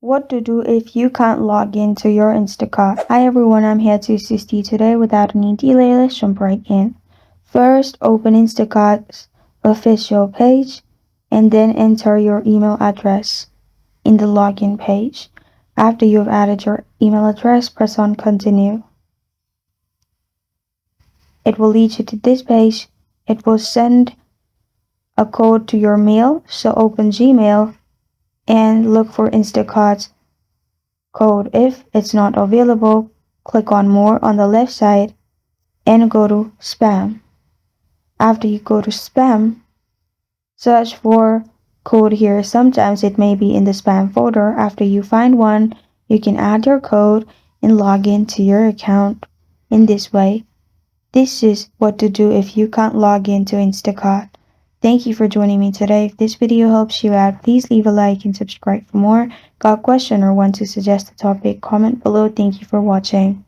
What to do if you can't log into your Instacart. Hi everyone, I'm here to assist you today. Without any delay, let's jump right in. First, open Instacart's official page and then enter your email address in the login page. After you've added your email address, press on continue. It will lead you to this page. It will send a code to your mail, so open Gmail and look for Instacart's code. If it's not available, click on more on the left side and go to spam. After you go to spam, search for code here. Sometimes it may be in the spam folder. After you find one, you can add your code and log into your account in this way. This is what to do if you can't log into Instacart. Thank you for joining me today. If this video helps you out, please leave a like and subscribe for more. Got a question or want to suggest a topic? Comment below. Thank you for watching.